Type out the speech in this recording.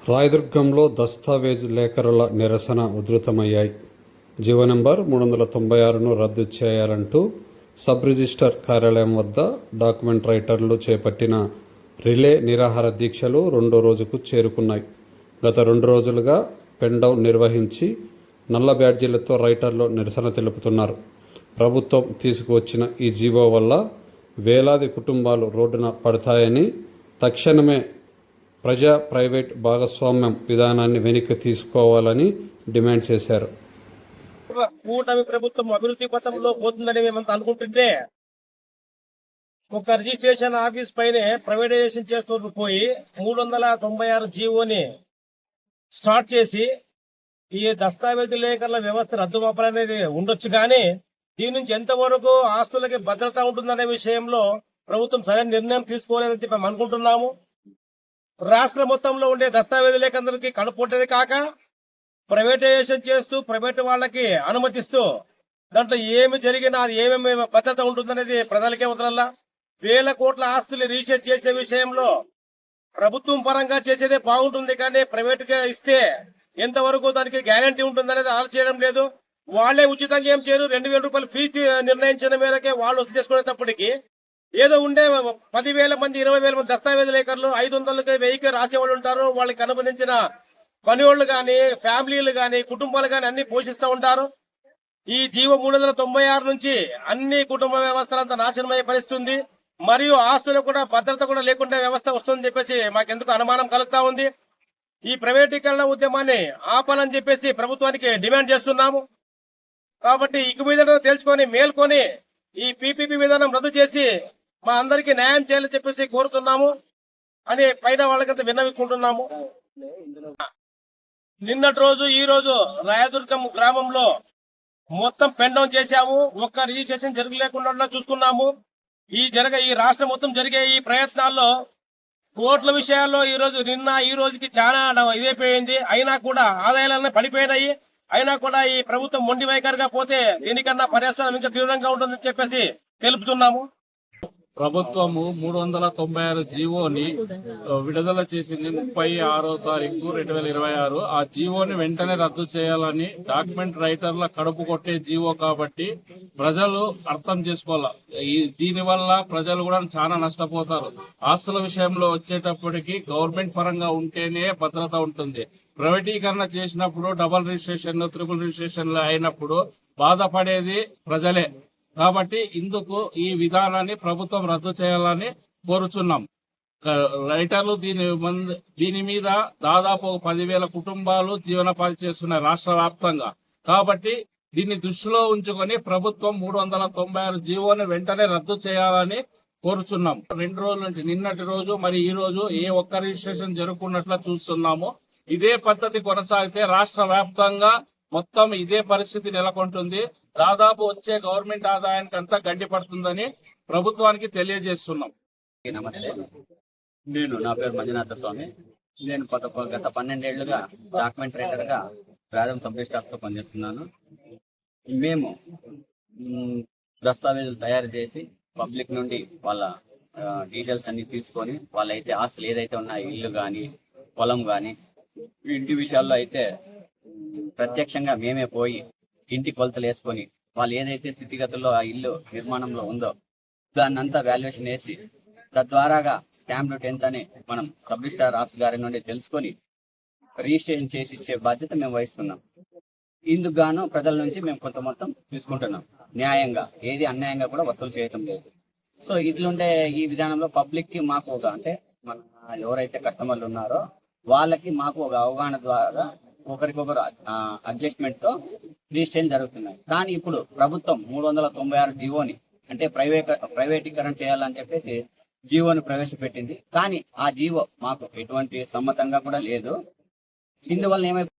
రాయదుర్గంలో దస్తావేజు లేఖరుల నిరసన ఉధృతమయ్యాయి. GO number 396ను రద్దు చేయాలంటూ సబ్ రిజిస్టర్ కార్యాలయం వద్ద డాక్యుమెంట్ రైటర్లు చేపట్టిన రిలే నిరాహార దీక్షలు రెండో రోజుకు చేరుకున్నాయి. గత 2 రోజులుగా పెన్ డౌన్ నిర్వహించి నల్ల బ్యాడ్జీలతో రైటర్లు నిరసన తెలుపుతున్నారు. ప్రభుత్వం తీసుకువచ్చిన ఈ జీవో వల్ల వేలాది కుటుంబాలు రోడ్డున పడతాయని, తక్షణమే ప్రజా ప్రైవేట్ భాగస్వామ్యం విధానాన్ని వెనక్కి తీసుకోవాలని డిమాండ్ చేశారు. కూటమి ప్రభుత్వం అభివృద్ధి పథంలో పోతుందని మేమంతా అనుకుంటుంటే ఒక రిజిస్ట్రేషన్ ఆఫీస్ పైనే ప్రైవేటైజేషన్ చేస్తూ పోయి 396 జీవోని స్టార్ట్ చేసి ఈ దస్తావేజు లేఖల వ్యవస్థ రద్దుమాపాలనేది ఉండొచ్చు, కానీ దీని నుంచి ఎంతవరకు ఆస్తులకి భద్రత ఉంటుందనే విషయంలో ప్రభుత్వం సరైన నిర్ణయం తీసుకోలేదని చెప్పి మేము అనుకుంటున్నాము. రాష్ట్ర మొత్తంలో ఉండే దస్తావేజు లేఖందరికీ కనుపొట్టేది కాక ప్రైవేటైజేషన్ చేస్తూ ప్రైవేట్ వాళ్ళకి అనుమతిస్తూ దాంట్లో ఏమి జరిగినా అది ఏమేమి భద్రత ఉంటుందనేది ప్రజలకే వదలల్లా. వేల కోట్ల ఆస్తులు రిజిస్టర్ చేసే విషయంలో ప్రభుత్వం పరంగా చేసేదే బాగుంటుంది, కానీ ప్రైవేట్ గా ఇస్తే ఎంతవరకు దానికి గ్యారంటీ ఉంటుందనేది ఆలోచించడం లేదు. వాళ్లే ఉచితంగా ఏం చేయరు. 2,000 రూపాయలు ఫీజు నిర్ణయించిన మేరకే వాళ్ళు వసూలు చేసుకునేటప్పటికి ఏదో ఉండే 10,000 మంది 20,000 మంది దస్తావేజు లేఖర్లు 500కి 1000కి రాసేవాళ్ళు ఉంటారు. వాళ్ళకి అనుబంధించిన పనివాళ్ళు గాని, ఫ్యామిలీలు గాని, కుటుంబాలు గాని అన్ని పోషిస్తూ ఉంటారు. ఈ జీవో 396 నుంచి అన్ని కుటుంబ వ్యవస్థలంతా నాశనమయ్యే పరిస్థితుంది. మరియు ఆస్తులు కూడా భద్రత కూడా లేకుండా వ్యవస్థ వస్తుందని చెప్పేసి మాకెందుకు అనుమానం కలుగుతా ఉంది. ఈ ప్రైవేటీకరణ ఉద్యమాన్ని ఆపాలని చెప్పేసి ప్రభుత్వానికి డిమాండ్ చేస్తున్నాము. కాబట్టి ఇక మీద తెలుసుకొని మేల్కొని ఈ పీపీపీ విధానం రద్దు చేసి మా అందరికీ న్యాయం చేయాలని చెప్పేసి కోరుతున్నాము అని పైన వాళ్ళకంతా విన్నవించుకుంటున్నాము. నిన్నటి రోజు ఈ రోజు రాయదుర్గం గ్రామంలో మొత్తం పెన్ డౌన్ చేశాము. ఒక్క రిజిస్ట్రేషన్ జరగలేకుండా చూసుకున్నాము. ఈ రాష్ట్రం మొత్తం జరిగే ఈ ప్రయత్నాల్లో కోట్ల విషయాల్లో నిన్న ఈ రోజుకి చాలా ఇదైపోయింది. అయినా కూడా ఆదాయాలన్నీ పడిపోయినాయి. అయినా కూడా ఈ ప్రభుత్వం మొండి వైఖరిగా పోతే దీనికన్నా పర్యవసానం ఇంకా తీవ్రంగా ఉంటుందని చెప్పేసి తెలుపుతున్నాము. ప్రభుత్వము 396 జీవోని విడుదల చేసింది 36వ తారీఖు 2026. ఆ జీవోని వెంటనే రద్దు చేయాలని డాక్యుమెంట్ రైటర్ల కడుపు కొట్టే జీవో కాబట్టి ప్రజలు అర్థం చేసుకోవాలి. దీని వల్ల ప్రజలు కూడా చాలా నష్టపోతారు. ఆస్తుల విషయంలో వచ్చేటప్పటికి గవర్నమెంట్ పరంగా ఉంటేనే భద్రత ఉంటుంది. ప్రైవేటీకరణ చేసినప్పుడు డబుల్ రిజిస్ట్రేషన్, ట్రిపుల్ రిజిస్ట్రేషన్లు అయినప్పుడు బాధపడేది ప్రజలే. కాబట్టి ఇందుకు ఈ విధానాన్ని ప్రభుత్వం రద్దు చేయాలని కోరుచున్నాం. రైటర్లు దీని మీద దాదాపు 10,000 కుటుంబాలు జీవనోపాధి చేస్తున్నాయి రాష్ట్ర వ్యాప్తంగా. కాబట్టి దీన్ని దృష్టిలో ఉంచుకొని ప్రభుత్వం 396 జీవోని వెంటనే రద్దు చేయాలని కోరుచున్నాం. 2 రోజుల నుంచి నిన్నటి రోజు మరి ఈ రోజు ఏ ఒక్క రిజిస్ట్రేషన్ జరుగుతున్నట్లు చూస్తున్నాము. ఇదే పద్ధతి కొనసాగితే రాష్ట్ర వ్యాప్తంగా మొత్తం ఇదే పరిస్థితి నెలకొంటుంది. దాదాపు వచ్చే గవర్నమెంట్ ఆదాయానికి అంతా గడ్డిపడుతుందని ప్రభుత్వానికి తెలియజేస్తున్నాం. నమస్తే, నా పేరు మంజునాథ స్వామి. నేను గత 12 ఏళ్లుగా డాక్యుమెంట్ రైటర్ గా రాయదుర్గం సబ్ రిజిస్టర్ లో పనిచేస్తున్నాను. మేము దస్తావేజులు తయారు చేసి పబ్లిక్ నుండి వాళ్ళ డీటెయిల్స్ అన్ని తీసుకొని వాళ్ళైతే ఆస్తులు ఏదైతే ఉన్నాయో ఇల్లు కానీ పొలం కానీ ఇంటి విషయాల్లో అయితే ప్రత్యక్షంగా మేమే పోయి ఇంటి కొలతలు వేసుకొని వాళ్ళు ఏదైతే స్థితిగతుల్లో ఆ ఇల్లు నిర్మాణంలో ఉందో దాన్నంతా వాల్యుయేషన్ వేసి తద్వారాగా స్టాంప్ డ్యూటీ ఎంత అని మనం సబ్ రిజిస్ట్రార్ ఆఫీస్ గారి నుండి తెలుసుకొని రిజిస్ట్రేషన్ చేసి ఇచ్చే బాధ్యత మేము వహిస్తున్నాం. ఇందుకు గాను ప్రజల నుంచి మేము కొంత మొత్తం తీసుకుంటున్నాం. న్యాయంగా ఏది అన్యాయంగా కూడా వసూలు చేయటం లేదు. సో ఇట్లుండే ఈ విధానంలో పబ్లిక్ కి మాకు అంటే మన ఎవరైతే కస్టమర్లు ఉన్నారో వాళ్ళకి మాకు ఒక అవగాహన ద్వారా ఒకరికొకరు అడ్జస్ట్మెంట్ తో రిజిస్ట్రేషన్ జరుగుతున్నాయి. కానీ ఇప్పుడు ప్రభుత్వం 396 జీవోని అంటే ప్రైవేటీకరణ చేయాలని చెప్పేసి జీవోని ప్రవేశపెట్టింది. కానీ ఆ జీవో మాకు ఎటువంటి సమ్మతంగా కూడా లేదు. ఇందువల్ల ఏమైపోయింది,